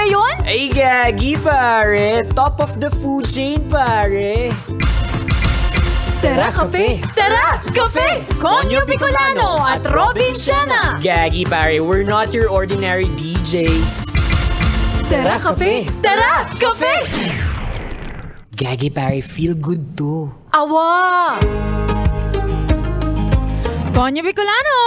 ngayon? Ay, gagi, pare. Top of the food chain, pare. Tara, kape! Tara, kape! Konyo Bicolano at Robin Siena! Gagi, pare. We're not your ordinary DJs. Tara, kape! Tara, kape! Gagi, pare. Feel good to. Awa! Konyo Bicolano!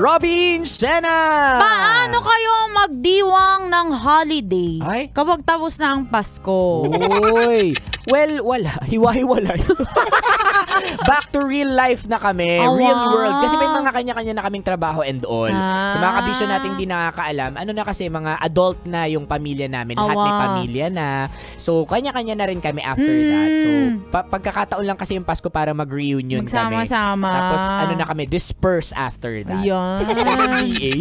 Robin Siena! Paano kayo magdiwang ng holiday Ay? kapag tapos na ang Pasko? Uy! Well, wala. Hiwa-hiwalay. Back to real life na kami. Awa. Real world. Kasi may mga kanya-kanya na kaming trabaho and all. Sa mga kabisyo nating di nakakaalam, ano na kasi mga adult na yung pamilya namin. Lahat may Awa. pamilya na. So, kanya-kanya na rin kami after that. So, pagkakataon lang kasi yung Pasko para mag-reunion kami. Magsama-sama. Tapos, ano na kami, disperse after that. Ayan. PA.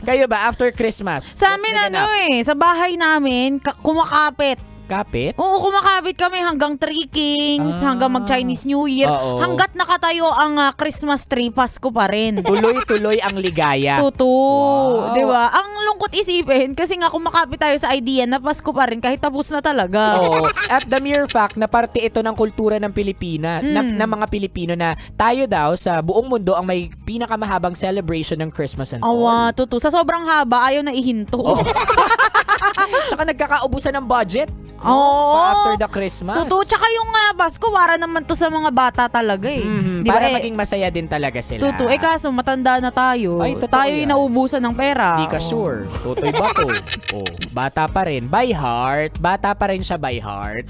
Kayo ba, after Christmas? Sa amin sa bahay namin, kumakapit. Kapit? Oo, kumakabit kami hanggang Three Kings, hanggang mag-Chinese New Year. Oo. Hanggat nakatayo ang Christmas tree, Pasko pa rin. Tuloy-tuloy ang ligaya. Wow. Di ba? Ang lungkot isipin kasi nga kumakapit tayo sa idea na Pasko pa rin kahit tapos na talaga. Oo. At the mere fact na parte ito ng kultura ng Pilipina, ng mga Pilipino na tayo daw sa buong mundo ang may pinakamahabang celebration ng Christmas and all. Awa, totoo. Sa sobrang haba, ayaw na ihinto. Oh. Tsaka nagkakaubusan ng budget. Oo. After the Christmas. Totoo. Tsaka yung Pasko, para naman to sa mga bata talaga eh. Di ba, Para maging masaya din talaga sila. Totoo. Kaso matanda na tayo. Ay, totoo tayo yan. yung naubusan ng pera. Di ka sure. Totoy ba to? Oh, bata pa rin. By heart. Bata pa rin siya by heart.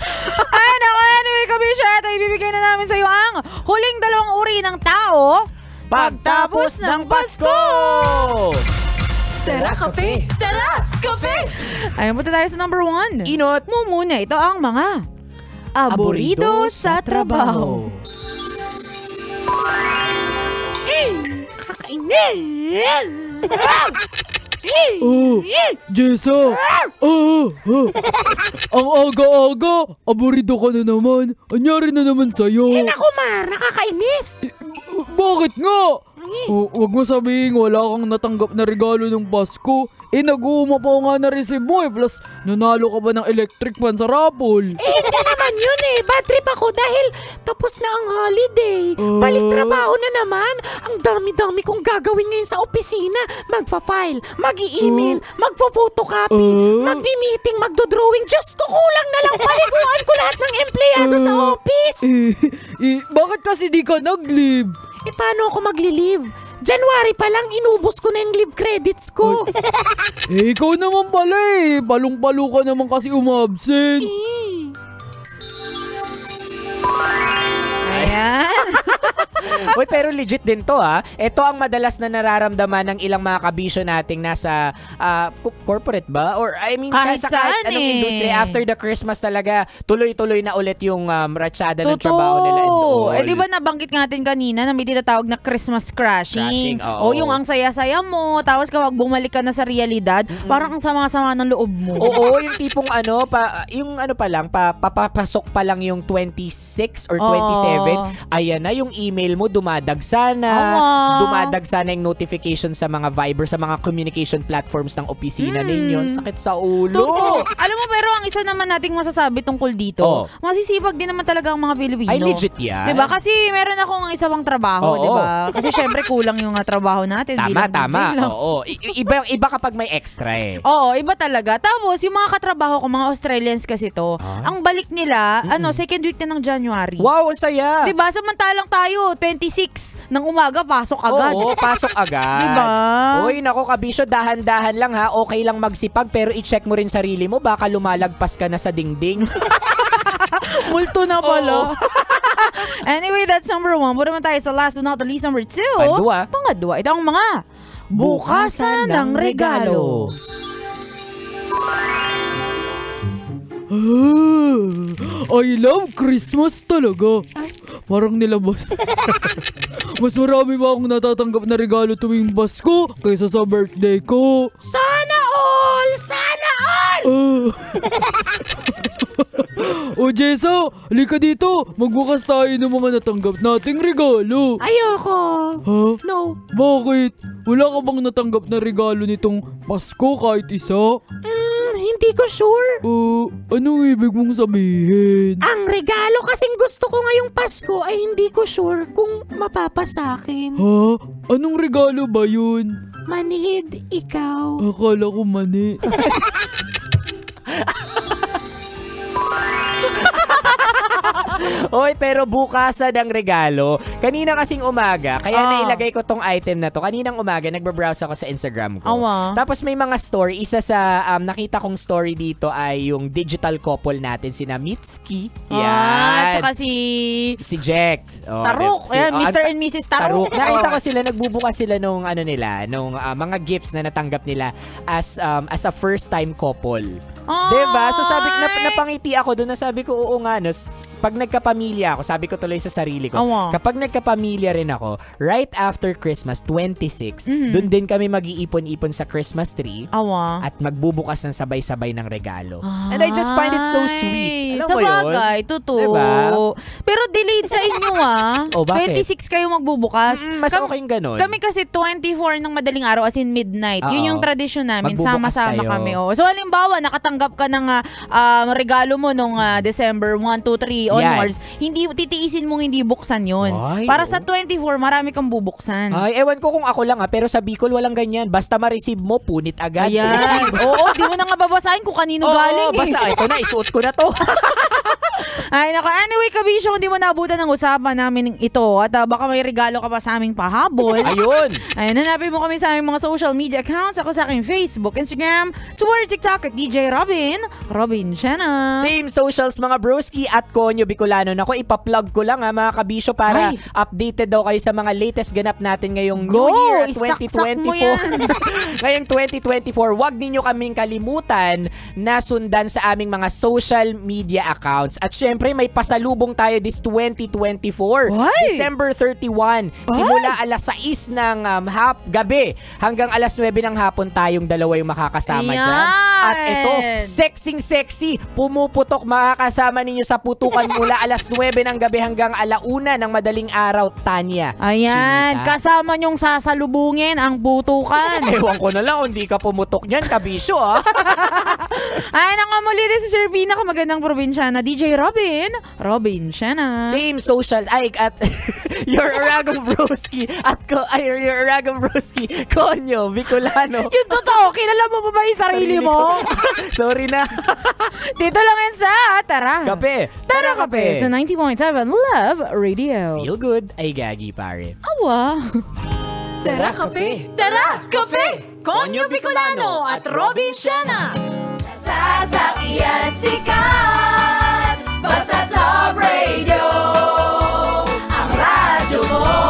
Anyway, kabisya, ito ibibigay na namin sa iyo ang huling dalawang uri ng tao Pagtapos ng Pasko! Tara, kape! Tara, kape! Ayun, punta tayo sa number 1. Inot mo muna, ito ang mga aburido sa trabaho. Jessa! Ang aga-aga! Aburido ka na naman! Anyari na naman sa'yo! Naku, Mar, nakakainis. Bakit nga? Wag mo sabihin wala kang natanggap na regalo ng Pasko. Nag-uuma pa nga na-receive mo plus nanalo ka ba ng electric fan sa raffle? Hindi naman yun Bad trip ako dahil tapos na ang holiday. Balik trabaho na naman. Ang dami-dami kong gagawin ngayon sa opisina. Magpa-file, mag-i-email, magpo-photocopy, magbi-meeting, magdo-drawing. Diyos ko, kulang na lang paliguan ko lahat ng empleyado sa office. Bakit kasi di ka nag-leave? Paano ako magli-leave? January pa lang, inubos ko na yung leave credits ko. Ikaw naman pala Palong-palo ka naman kasi umabsent. Ayan. Uy, pero legit din to Ito ang madalas na nararamdaman ng ilang mga kabisyo nating nasa corporate ba? Or I mean, Kahit nasa saan kahit anong industry. After the Christmas talaga, tuloy-tuloy na ulit yung ratsyada ng Totoo. trabaho nila and all. Di ba nabanggit natin kanina na may tinatawag na Christmas crashing? Oo. Yung ang saya-saya mo, tapos kapag bumalik ka na sa realidad, parang ang sama-sama ng loob mo. Oo, yung tipong papasok pa lang yung 26 or 27, ayan na yung email mo dumadagsa na. Dumadagsa na yung notification sa mga Viber, sa mga communication platforms ng opisina ninyo. Sakit sa ulo. Totoo. Alam mo, pero ang isa naman nating masasabi tungkol dito, masisipag din naman talaga ang mga Pilipino. Ay, legit yan. Diba? Kasi meron akong isa pang trabaho, diba? Kasi syempre kulang yung trabaho natin. Tama. Oo. Iba kapag may extra Oo, iba talaga. Tapos, yung mga katrabaho ko, mga Australians kasi to, ang balik nila, second week na ng January. Wow, ang saya. Diba? Samantalang tayo, 26 ng umaga, pasok agad. Oo, pasok agad. Diba? Uy, nako kabisyo, dahan-dahan lang Okay lang magsipag, pero i-check mo rin sarili mo, baka lumalagpas ka na sa dingding. Multo na pala. Anyway, that's number 1. Punta naman tayo sa last but not the least, number 2. Pangadwa. Ito ang mga bukasan ng regalo. I love Christmas talaga. Parang nilabas. Mas marami ba akong natatanggap na regalo tuwing Pasko kaysa sa birthday ko? Sana all! Sana all! O Jessa, halika dito. Magbukas tayo ng mga natanggap nating regalo. Ayoko. Ha? No. Bakit? Wala ka bang natanggap na regalo nitong Pasko kahit isa? hindi ko sure. Anong ibig mong sabihin? Ang regalo kasing gusto ko ngayong Pasko ay hindi ko sure kung mapapasakin. Ha? Anong regalo ba yun? Manhid, ikaw. Akala ko mani. Oy, pero bukasan ang regalo. Kanina kasing umaga, kaya nailagay ko tong item na to. Kaninang umaga, nagbabrowse ako sa Instagram ko. Tapos may mga story. Isa sa nakita kong story dito ay yung digital couple natin, sina Mitski. Yan. Tsaka si Jack. Taruk. Mr. and Mrs. Taruk. Nakita ko sila, nagbubukas sila nung nung mga gifts na natanggap nila as a first time couple. Diba? So sabi ko, napangiti ako doon na sabi ko, oo nga, pag nagkapamilya ako, sabi ko tuloy sa sarili ko, kapag nagkapamilya rin ako, right after Christmas, 26, doon din kami mag-iipon-ipon sa Christmas tree at magbubukas ng sabay-sabay ng regalo. And I just find it so sweet. Alam mo yun? Sabagay, totoo. Diba? Pero delayed sa inyo bakit? 26 kayo magbubukas. Mas okay yung ganun. Kami kasi 24 ng madaling araw, as in midnight. Yun yung tradisyon namin. Magbubukas Sama-sama kayo. kami. So halimbawa, nakatanggap ka ng regalo mo nung December 1, 2, 3 onwards, hindi titiisin mong hindi buksan yun. Para sa 24, marami kang bubuksan. Ay, ewan ko kung ako lang pero sa Bicol walang ganyan. Basta ma-receive mo, punit agad. Ayan. Oo, di mo na nga babasahin kung kanino galing. Basta ito na, isuot ko na to. Ay, naka. Anyway, Kabisyo, hindi mo naabutan ng usapan namin ito at baka may regalo ka pa sa aming pahabol. Ayun. Ayun, hanapin mo kami sa aming mga social media accounts. Ako sa aking Facebook, Instagram, Twitter, TikTok at DJ Robin Siena. Same socials mga broski at Konyo Bicolano. Nako, ipa-plug ko lang mga Kabisyo para updated daw kayo sa mga latest ganap natin ngayong New Year 2024. Ngayong 2024, wag ninyo kaming kalimutan na sundan sa aming mga social media accounts. At syempre, may pasalubong tayo this 2024. December 31. Simula alas 6 ng gabi hanggang alas 9 ng hapon tayong dalawa yung makakasama dyan. At ito, sexy, pumuputok makakasama ninyo sa putukan mula alas 9 ng gabi hanggang alauna ng madaling araw, Tanya. Ayan, Chinita. kasama nyong sasalubungin ang putukan. Ewan ko na lang, hindi ka pumutok niyan, Kabisyo Ay, nakamuli din si Sir Pina, magandang probinsyana, DJ Robin Siena. Same social, at your Uragong Broski at your Uragong Broski, Konyo Bicolano. Yung totoo, kilala mo ba yung sarili mo? Sorry na. Dito lang yan sa Tara Kape. Sa 90.7 Love Radio. Feel good ay gagi, pare. Awa. Tara Kape! Konyo Bicolano at Robin Siena. Sasakyan sikat, basta't Love Radio, ang radyo mo.